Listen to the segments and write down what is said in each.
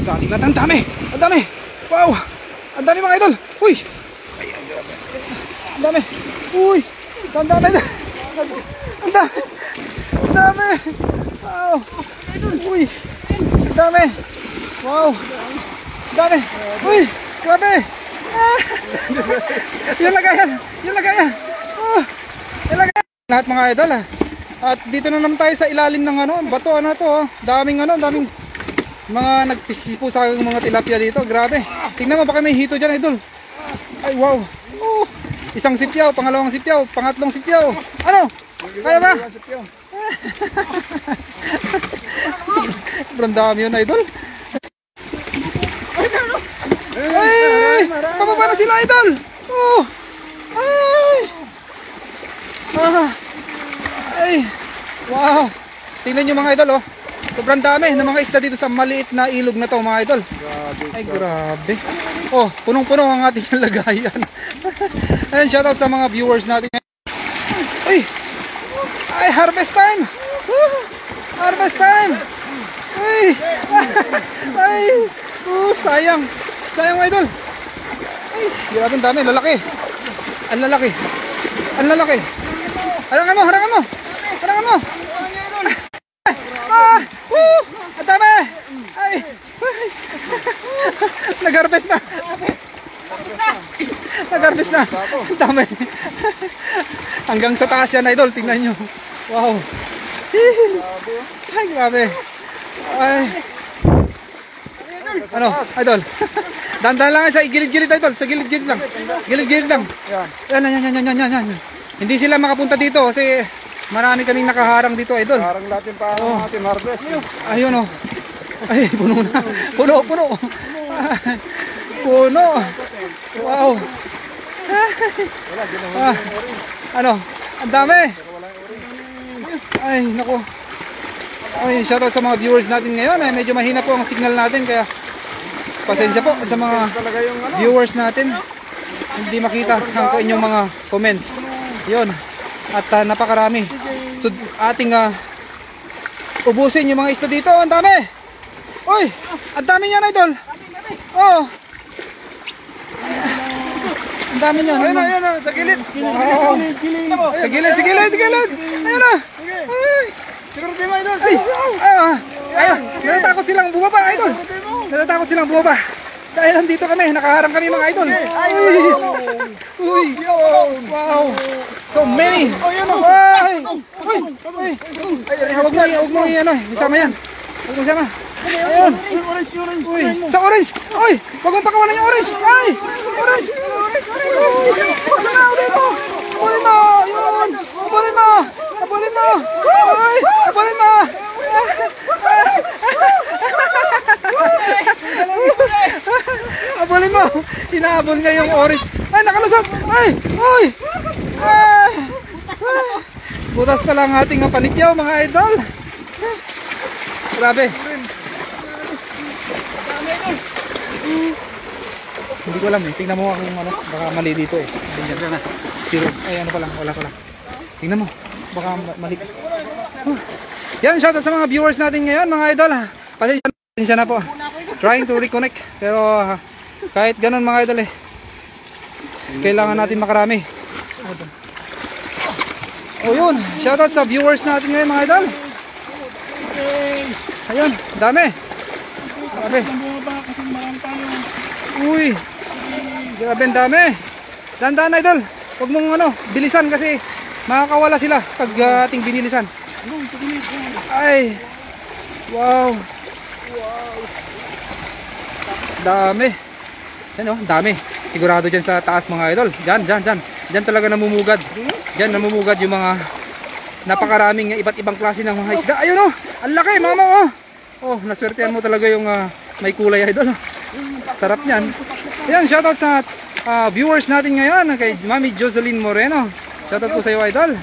sa ating lahat. Ang dami! Ang dami! Wow! Ang dami mga idol! Uy! Ay, grabe. Ang dami! Uy! Ang dami! Ang dami! Ang dami! Wow! Uy! Ang dami! Wow! Ang dami! Uy! Grabe! Ah! Yung lagayan! Yung lagayan! Oh! Yung lagayan! Lahat mga idol ah. At dito na naman tayo sa ilalim ng ano, bato ano to oh. Daming mga nagpisipo sa mga tilapia dito. Grabe. Tingnan mo baka may hito diyan idol. Ay wow. Oh, isang sipyaw, pangalawang sipyaw, pangatlong sipyaw. Ano? Kaya ba? Sobrang dami yun idol. Ay! Pababa na sila idol. Oh! Ay! Ah! Ay, wow. Tingnan nyo mga idol oh. Sobrang dami ng mga isda dito sa maliit na ilog na to mga idol. Ay grabe. Oh, punong-puno ang ating lagayan. Ayan, shoutout sa mga viewers natin. Ay, ay harvest time. Harvest time. Ay, ay, sayang. Sayang mga idol. Ay, grabe ang dami, lalaki. Ang lalaki. Ang lalaki. Harangan mo, harangan mo. Harangan mo. Ah! Woo! Ang dami! Ay! Nag-harvest na! Nag-harvest na! Ang dami! Hanggang sa taas yan, idol. Tingnan nyo. Wow! Ay, grabe! Ay! Ano, idol? Dandan lang sa gilid-gilid, idol. Sa gilid-gilid lang. Gilid-gilid lang. Yan. Hindi sila makapunta dito kasi marami kaming nakaharang dito, idol. Harang natin pa ang ating harvest. Ayun oh. Ay, puno na. Puno. Puno. Wow. Ano? Ang dami. Ay, nako. Ay, shoutout sa mga viewers natin ngayon. Ay, medyo mahina po ang signal natin kaya pasensya po sa mga viewers natin. Hindi makita ang inyong mga comments. 'Yon. At napakarami. So ating ubusin yung mga isda dito. Ang dami. Uy, ang dami niyan, idol. Oh. Ang dami niyan. Ayun, sa gilid. Oh. Sa gilid. Ayun na. Ay. Siguro di mo, idol. Ayun. Natatakot silang bumaba, idol. Natatakot silang bumaba. Dahil nandito kami, nakaharang kami mga idol. Uy. Wow. So many. Ay. Huwag mo isama yan. Huwag mo isama. Ayun. Uy. Sa orange. Uy. Huwag mong pakawalan yung orange. Ay. Orange. Huwag na. Ulit mo. Abulin mo. Yun. Abulin mo. Uy. Abulin mo. Abulin mo. Inaabol niya yung orange. Ay, nakalusot. Ay. Uy. Ay. Butas pa lang ating panikyaw mga idol. Grabe. Hindi ko alam eh. Tingnan mo kung ano. Baka mali dito eh. Ganyan na. Zero. Ay ano pa lang. Wala pa lang. Tingnan mo. Baka mali. Yan. Shoutout sa mga viewers natin ngayon mga idol. Pasensya na po. Trying to reconnect. Pero kahit ganun mga idol eh. Kailangan natin makarami. O yun, shoutout sa viewers natin ngayon mga idol. Ayun, dami. Grabe. Uy, grabe ang dami. Dandan idol, huwag mong bilisan kasi makakawala sila pag ating binilisan. Ay, wow. Dami. Yan dami. Sigurado dyan sa taas mga idol. Dyan talaga namumugad. Diyan namumugad yung mga napakaraming iba't ibang klase ng mga isda. Ayun ang laki mama oh. Naswertehan mo talaga yung may kulay idol. Sarap niyan. Ayan, shoutout sa viewers natin ngayon kay Mami Jocelyn Moreno. Shoutout po sa iyo idol.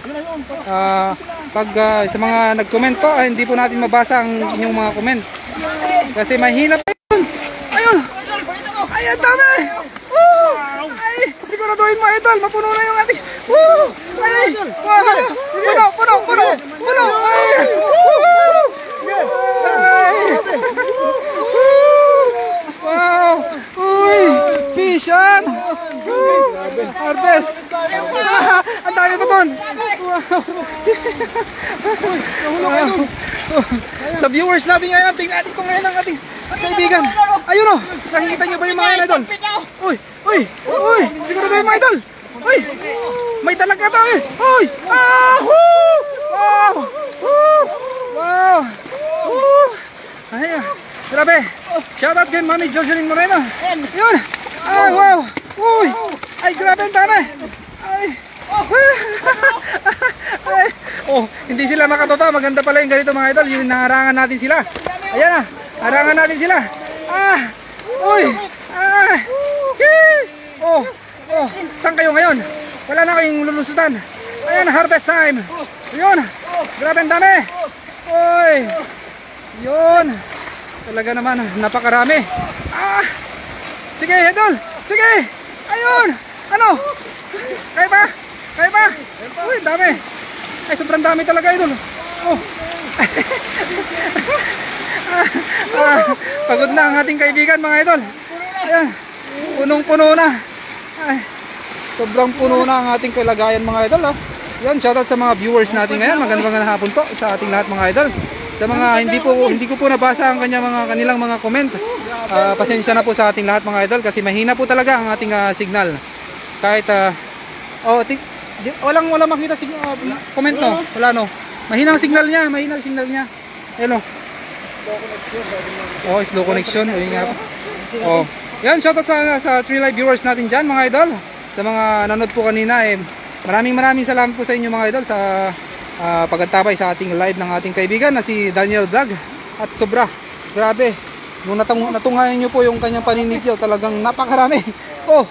Pag sa mga nag-comment po, hindi po natin mabasa ang inyong mga comment. Kasi mahina pa yun. Ayun. Ay, ang dami. Ay, siguraduhin mo idol, mapuno na yung ating. Ay, puno. Ay. harvest. Ang dami pa doon. Wow. Sa viewers natin ngayon, tingnan natin kung ngayon ang ating kaibigan. Ayun o, nakikita nyo ba yung mga idol? Uy, uy, uy, siguro tayo mga idol. Uy, may talaga to eh. Uy, woo! Wow, woo! Wow, woo! Ay, grabe. Shoutout kay Mami Jocelyn Moreno. Yun. Ay, wow. Uy, ay, grabe ang dami. Ay, ay. Oh, hindi sila makatota. Maganda pala yung ganito mga idol. Yung naharangan natin sila. Ayan na, harangan natin sila. Uy, oh, oh, saan kayo ngayon? Wala na kayong lulusutan. Ayan, harvest time. Yun, grabe ang dami. Uy, yun. Talaga naman, napakarami. Sige, idol. Sige. Ayun. Ano? Kaya pa? Kaya pa? Uy, dami. Ay, sobrang dami talaga, idol. Oh. Pagod na ang ating kaibigan, mga idol. Ayan. Punong-puno na. Ay, sobrang puno na ang ating kalagayan, mga idol. Yan, shoutout sa mga viewers natin ngayon. Magandang hapon po sa ating lahat, mga idol. Sa mga hindi ko po nabasa ang kanilang mga comment. Pasensya na po sa ating lahat, mga idol, kasi mahina po talaga ang ating signal. Kahit walang makita comment no. Wala no. Mahina ang signal niya, Hello. Oh, slow connection. Ayun nga po. Oh. Yan, shoutout sa 3 live viewers natin diyan, mga idol. Sa mga nanood po kanina maraming salamat po sa inyo, mga idol, sa pagtatapay sa ating live ng ating kaibigan na si Daniel Vlog. At sobra, grabe, nung natunghayan nyo po yung kanyang paninipyaw, talagang napakarami. Oh,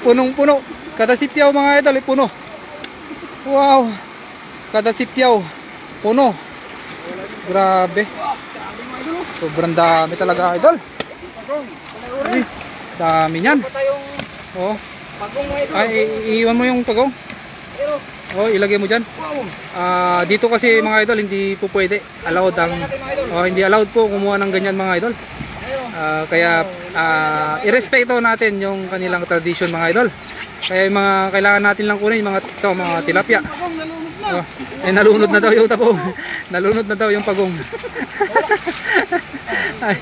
punong-puno. Kada sipyaw, mga idol, puno. Wow, kada sipyaw, puno. Grabe, sobrang dami talaga, idol. Ay, dami nyan. Oh, ay, iiwan mo yung pagong. Oh, ilagay mo dyan. Dito kasi, mga idol, hindi po pwede. Hindi allowed po kumuha ng ganyan, mga idol. Kaya irespeto natin yung kanilang tradition, mga idol. Kaya yung mga kailangan natin lang kunin, mga tilapia. Nalunod na daw yung tapong. Nalunod na daw yung pagong. Ay,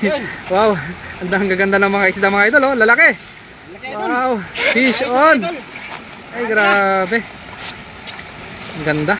wow, ang gaganda ng mga isda, mga idol. Lalaki. Wow, fish on. Ay, grabe. Ang ganda.